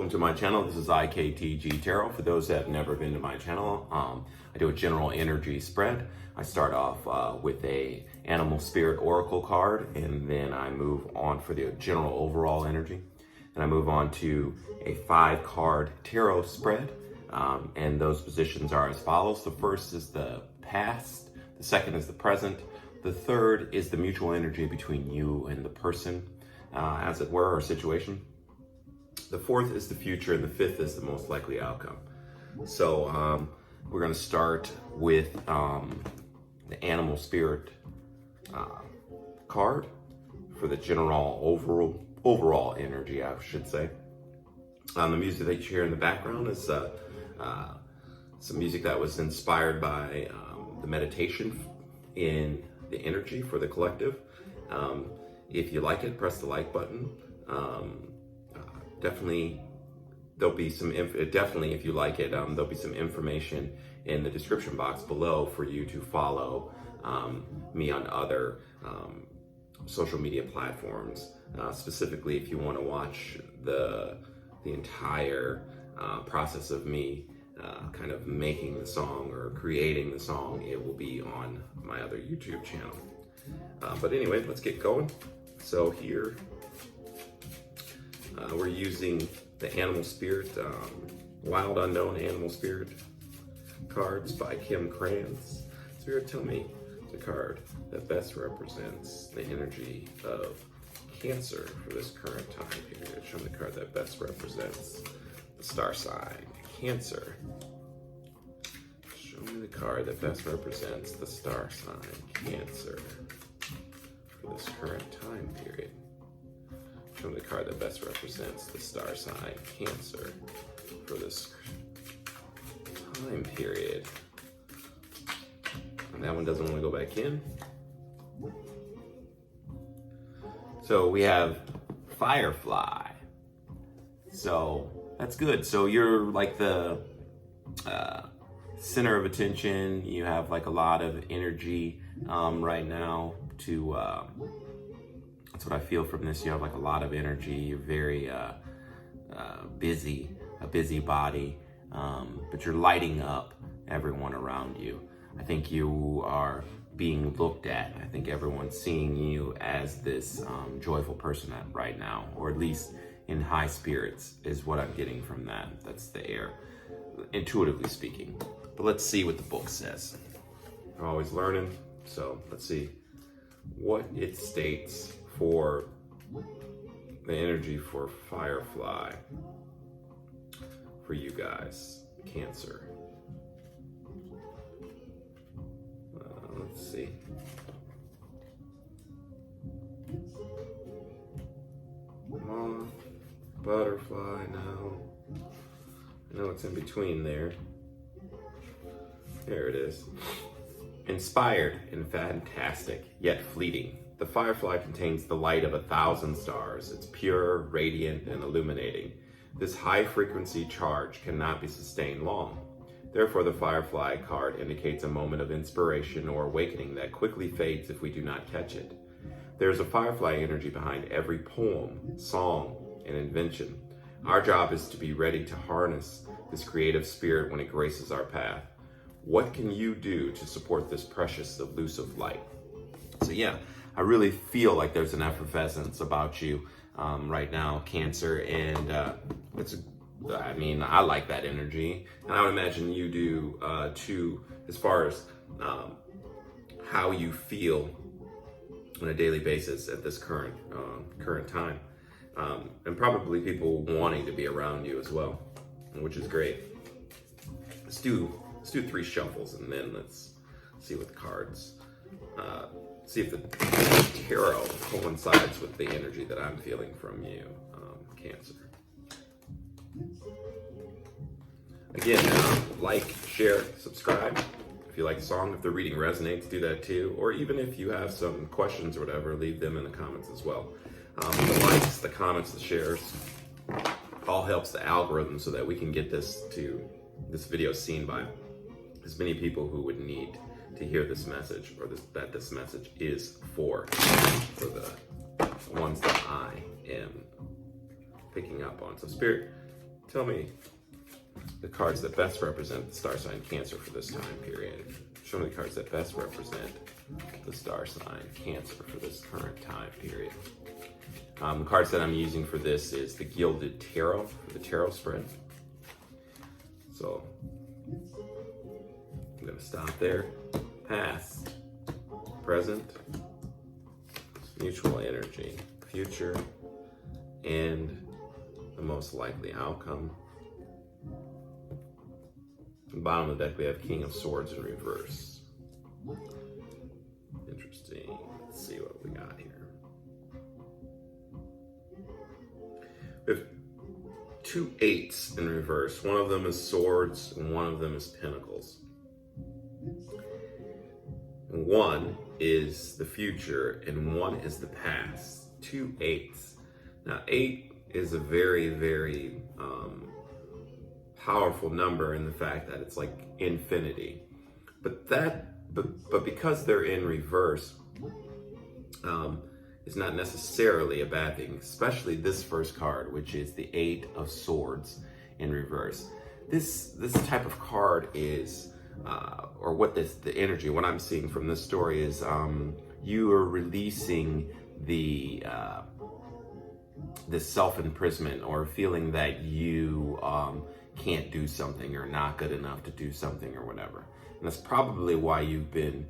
welcome to my channel. This is Iktg Tarot. For those that have never been to my channel, I do a general energy spread. I start off with a animal spirit oracle card, and then I move on for the general overall energy. And I move on to a 5-card tarot spread, and those positions are as follows. The first is the past, the second is the present, the third is the mutual energy between you and the person, as it were, or situation. The fourth is the future, and the fifth is the most likely outcome. So we're going to start with the animal spirit card for the general overall energy, I should say. The music that you hear in the background is some music that was inspired by the meditation in the energy for the collective. If you like it, press the like button. Definitely, there'll be some, definitely if you like it, there'll be some information in the description box below for you to follow me on other social media platforms. Specifically, if you want to watch the entire process of me kind of making the song or creating the song, it will be on my other YouTube channel. But anyway, let's get going. So here, we're using the Animal Spirit, Wild Unknown Animal Spirit cards by Kim Kranz. Spirit, tell me the card that best represents the energy of Cancer for this current time period. Show me the card that best represents the star sign, Cancer. Show me the card that best represents the star sign, Cancer, for this current time period. Show me the card that best represents the star sign, Cancer, for this time period. And that one doesn't want to go back in. So we have Firefly. So that's good. So you're like the center of attention. You have like a lot of energy right now to that's what I feel from this. You have like a lot of energy. You're very busy, a busy body, but you're lighting up everyone around you. I think you are being looked at. I think everyone's seeing you as this joyful person right now, or at least in high spirits is what I'm getting from that. That's the air, intuitively speaking. But let's see what the book says. I'm always learning, so let's see what it states for the energy for Firefly for you guys, Cancer. Let's see. Moth, butterfly now. I know it's in between there. There it is. Inspired and fantastic, yet fleeting. The firefly contains the light of 1,000 stars. It's pure, radiant, and illuminating. This high-frequency charge cannot be sustained long. Therefore, the Firefly card indicates a moment of inspiration or awakening that quickly fades if we do not catch it. There is a Firefly energy behind every poem, song, and invention. Our job is to be ready to harness this creative spirit when it graces our path. What can you do to support this precious, elusive light? So yeah, I really feel like there's an effervescence about you right now, Cancer, and I like that energy, and I would imagine you do too, as far as how you feel on a daily basis at this current time, and probably people wanting to be around you as well, which is great. Let's do 3 shuffles, and then let's see what the cards. See if the tarot coincides with the energy that I'm feeling from you, Cancer. Again, like, share, subscribe. If you like the song, if the reading resonates, do that too. Or even if you have some questions or whatever, leave them in the comments as well. The likes, the comments, the shares, all helps the algorithm so that we can get this video seen by as many people who would need to hear this message, or that this message is for the ones that I am picking up on. So Spirit, Tell me the cards that best represent the star sign Cancer for this time period. Show me the cards that best represent the star sign Cancer for this current time period. The cards that I'm using for this is the Gilded Tarot for the tarot spread. So I'm going to stop there. Past, present, mutual energy, future, and the most likely outcome. At the bottom of the deck we have King of Swords in reverse. Interesting. Let's see what we got here. We have 2 8s in reverse. One of them is swords and one of them is pentacles. And one is the future and one is the past. 2 8s. Now 8 is a very, very powerful number in the fact that it's like infinity. But because they're in reverse, it's not necessarily a bad thing, especially this first card, which is the 8 of Swords in reverse. This type of card is, or what the energy, what I'm seeing from this story is, you are releasing the self-imprisonment or feeling that you can't do something or not good enough to do something or whatever. And that's probably why you've been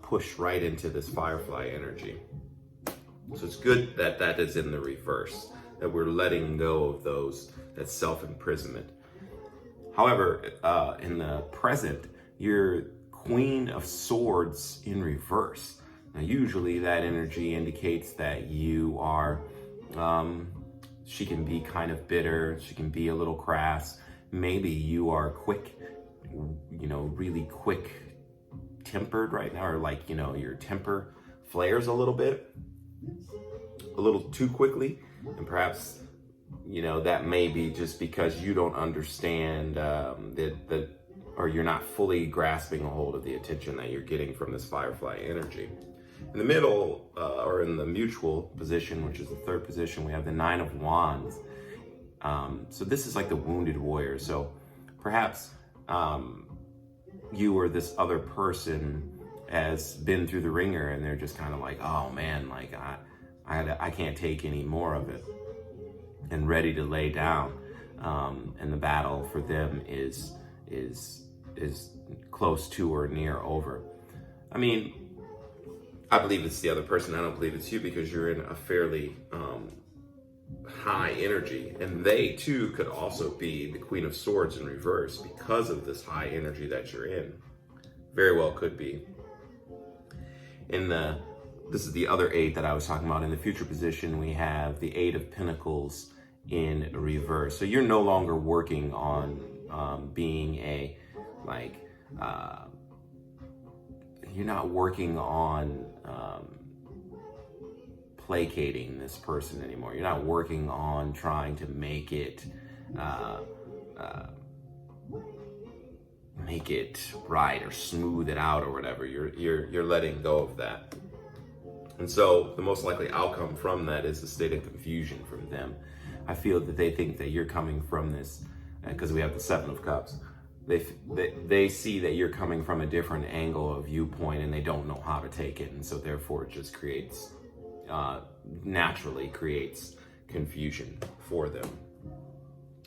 pushed right into this firefly energy. So it's good that that is in the reverse, that we're letting go of that self-imprisonment. However, in the present, you're Queen of Swords in reverse. Now, usually that energy indicates that you are, she can be kind of bitter, she can be a little crass. Maybe you are quick, really quick tempered right now, or like, your temper flares a little too quickly. And perhaps, that may be just because you don't understand or you're not fully grasping a hold of the attention that you're getting from this firefly energy. In the middle, or in the mutual position, which is the third position, we have the 9 of Wands. So this is like the wounded warrior. So perhaps you or this other person has been through the ringer and they're just kind of like, oh man, like I can't take any more of it, and ready to lay down. And the battle for them is close to or near over. I mean, I believe it's the other person. I don't believe it's you, because you're in a fairly high energy, and they too could also be the Queen of Swords in reverse because of this high energy that you're in. Very well could be. This is the other 8 that I was talking about. In the future position, we have the 8 of Pentacles in reverse. So you're no longer working on being you're not working on placating this person anymore. You're not working on trying to make it right or smooth it out or whatever. You're letting go of that. And so the most likely outcome from that is a state of confusion from them. I feel that they think that you're coming from this, because we have the 7 of Cups. They see that you're coming from a different angle of viewpoint, and they don't know how to take it. And so therefore it just naturally creates confusion for them,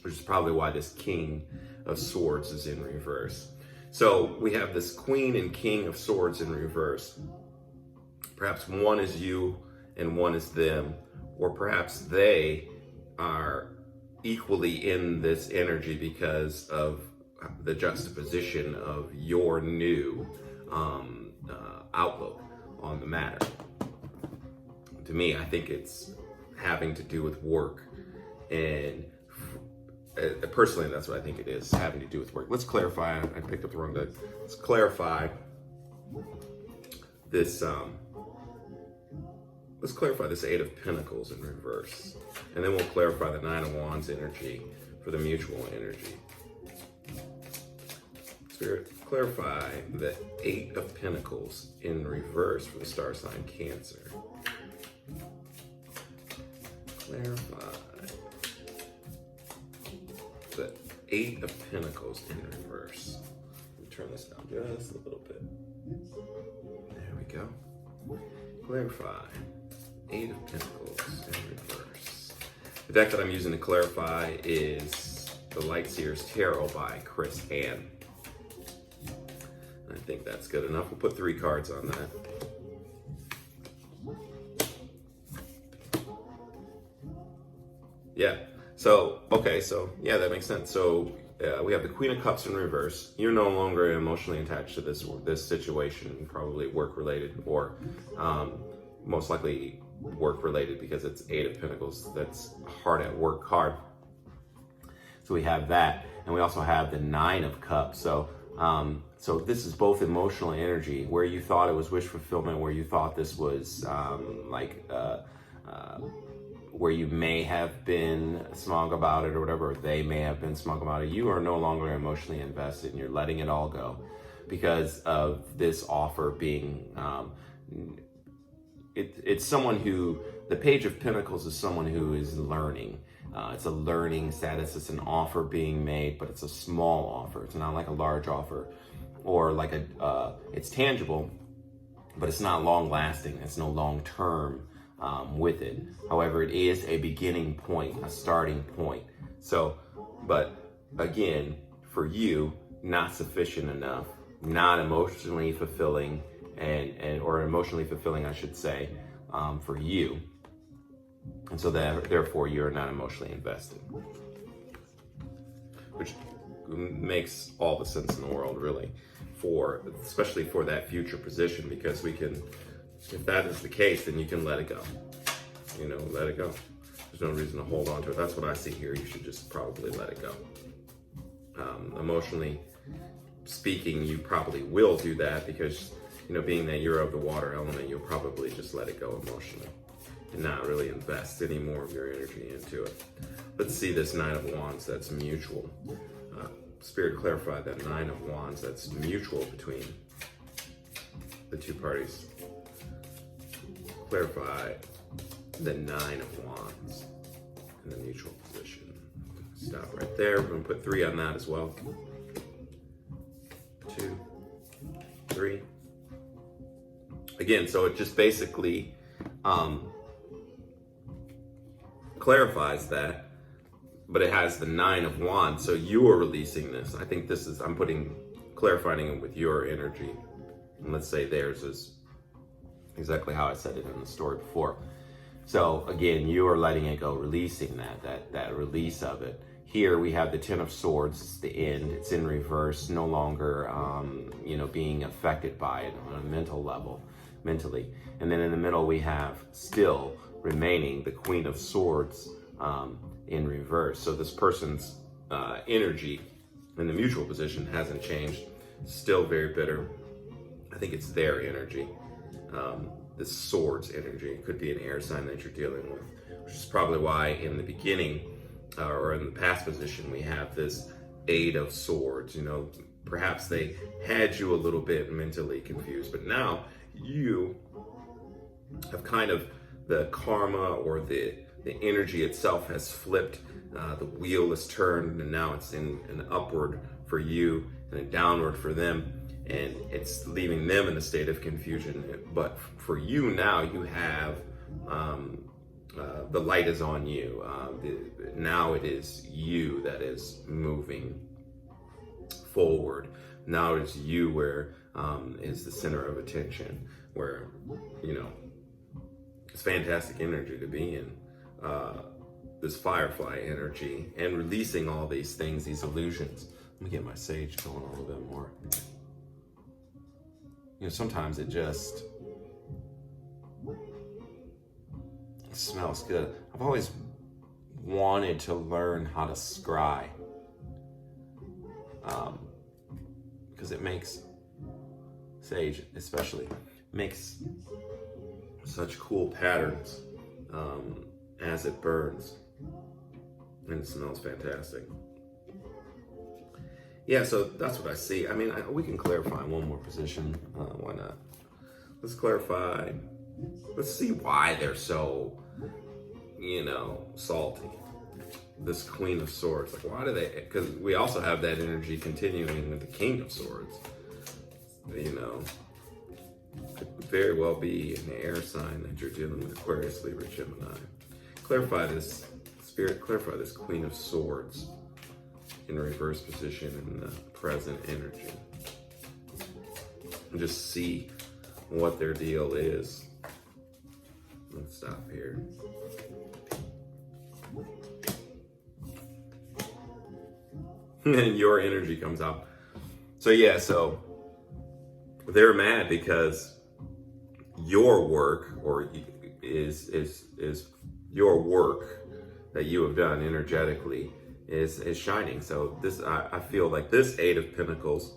which is probably why this King of Swords is in reverse. So we have this Queen and King of Swords in reverse. Perhaps one is you and one is them, or perhaps they are equally in this energy because of the juxtaposition of your new outlook on the matter. To me, I think it's having to do with work, and personally, that's what I think it is, having to do with work. Let's clarify. I picked up the wrong deck. Let's clarify this. Let's clarify this 8 of Pentacles in reverse, and then we'll clarify the 9 of Wands energy for the mutual energy. Spirit, clarify the 8 of Pentacles in reverse for the star sign Cancer. Clarify Eight of Pentacles in reverse. Let me turn this down just a little bit. There we go. Clarify. Eight of Pentacles in reverse. The deck that I'm using to clarify is the Lightseer's Tarot by Chris Hann. I think that's good enough. We'll put 3 cards on that. Yeah. So, okay, so yeah, that makes sense. So we have the Queen of Cups in reverse. You're no longer emotionally attached to this situation, probably work related, or most likely work related because it's Eight of Pentacles. That's hard at work card. So we have that, and we also have the Nine of Cups. So so this is both emotional energy, where you thought it was wish fulfillment, where you thought this was where you may have been smug about it or whatever, or they may have been smug about it. You are no longer emotionally invested and you're letting it all go because of this offer being, it's someone who, the Page of Pentacles is someone who is learning. It's a learning status. It's an offer being made, but it's a small offer. It's not like a large offer or like it's tangible, but it's not long lasting. It's no long term with it. However, it is a beginning point, a starting point. So, but again, for you, not sufficient enough, not emotionally fulfilling, or emotionally fulfilling, I should say, for you. And so that, therefore, you're not emotionally invested, which makes all the sense in the world, really, especially for that future position, because we can, if that is the case, then you can let it go. You know, let it go. There's no reason to hold on to it. That's what I see here. You should just probably let it go. Emotionally speaking, you probably will do that because, you know, being that you're of the water element, you'll probably just let it go emotionally and not really invest any more of your energy into it. Let's see this Nine of Wands that's mutual. Spirit, clarify that Nine of Wands that's mutual between the two parties. Clarify the Nine of Wands in the mutual position. Stop right there. We're going to put 3 on that as well. 2, 3. Again, so it just basically clarifies that, but it has the Nine of Wands. So you are releasing this. I think this is, I'm clarifying it with your energy. And let's say theirs is exactly how I said it in the story before. So again, you are letting it go, releasing that release of it. Here we have the Ten of Swords. It's the end. It's in reverse. No longer, being affected by it on a mental level, mentally. And then in the middle we have still remaining the Queen of Swords in reverse. So this person's energy in the mutual position hasn't changed. Still very bitter. I think it's their energy. This Swords energy. It could be an air sign that you're dealing with, which is probably why in the beginning or in the past position we have this Eight of Swords. You know, perhaps they had you a little bit mentally confused, but now you have kind of the karma or the energy itself has flipped. The wheel is turned and now it's in an upward for you and a downward for them. And it's leaving them in a state of confusion. But for you now, you have the light is on you. Now it is you that is moving forward. Now it's you where is the center of attention, where, you know, it's fantastic energy to be in. This firefly energy and releasing all these things, these illusions. Let me get my sage going a little bit more. You know, sometimes it smells good. I've always wanted to learn how to scry. Because it makes, sage especially, makes such cool patterns as it burns. And it smells fantastic. Yeah, so that's what I see. I mean, we can clarify one more position. Why not? Let's clarify. Let's see why they're so, salty. this Queen of Swords. Like, why do they? Because we also have that energy continuing with the King of Swords. You know, could very well be an air sign that you're dealing with, Aquarius, Libra, Gemini. Clarify this, Spirit, clarify this Queen of Swords in reverse position in the present energy. And just see what their deal is. Let's stop here. And your energy comes out. So yeah, so they're mad because your work is your work that you have done energetically is shining. So this, I feel like this Eight of Pentacles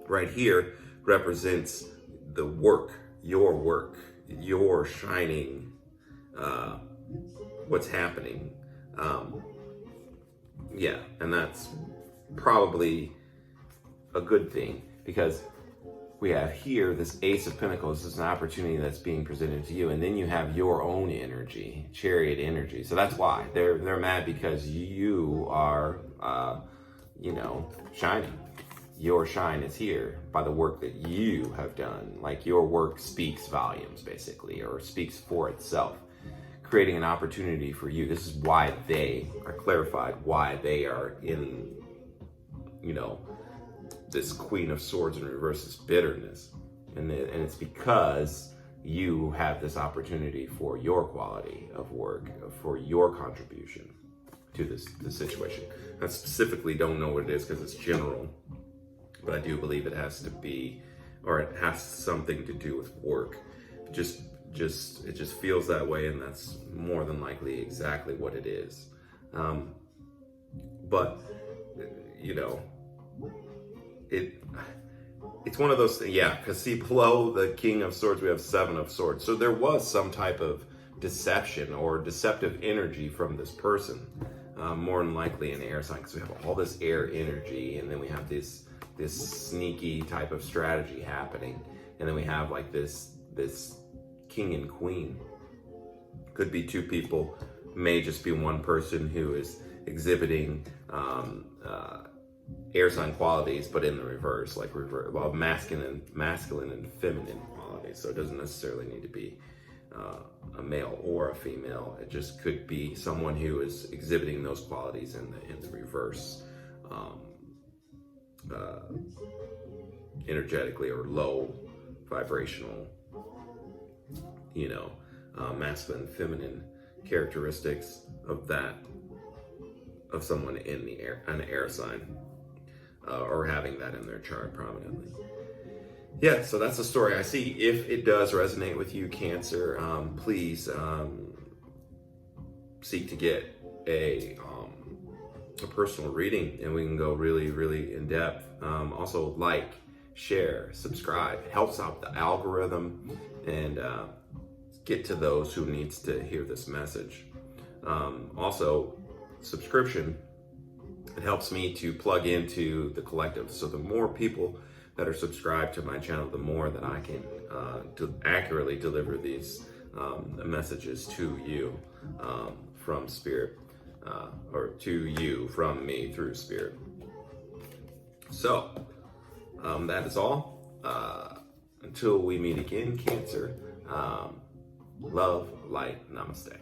right here represents the work, your shining, what's happening. Yeah, and that's probably a good thing, because we have here this Ace of Pentacles. This is an opportunity that's being presented to you, and then you have your own energy, Chariot energy. So that's why they're mad, because you are, you know, shining. Your shine is here by the work that you have done. Like, your work speaks volumes, basically, or speaks for itself, creating an opportunity for you. This is why they are clarified, why they are in, you know, this Queen of Swords in reverse, this bitterness. And it's because you have this opportunity for your quality of work, for your contribution to this situation. I specifically don't know what it is because it's general, but I do believe it has to be, or it has something to do with work. It just feels that way, and that's more than likely exactly what it is. But you know, it's one of those things, yeah, because see, below the King of Swords, we have Seven of Swords. So there was some type of deception or deceptive energy from this person, more than likely an air sign, because we have all this air energy, and then we have this sneaky type of strategy happening, and then we have like this King and Queen. Could be two people, may just be one person who is exhibiting air sign qualities, but in the reverse, like well, masculine and feminine qualities. So it doesn't necessarily need to be a male or a female. It just could be someone who is exhibiting those qualities in the reverse, energetically, or low vibrational, you know, masculine, feminine characteristics of someone in the air, an air sign, or having that in their chart prominently. Yeah, so that's the story I see. If it does resonate with you, Cancer, please seek to get a personal reading, and we can go really, really in depth. Also, like, share, subscribe. It helps out the algorithm and get to those who needs to hear this message. Also, subscription, it helps me to plug into the collective. So the more people that are subscribed to my channel, the more that I can accurately deliver these messages to you from Spirit, or to you from me through Spirit. So that is all. Until we meet again, Cancer, love, light, namaste.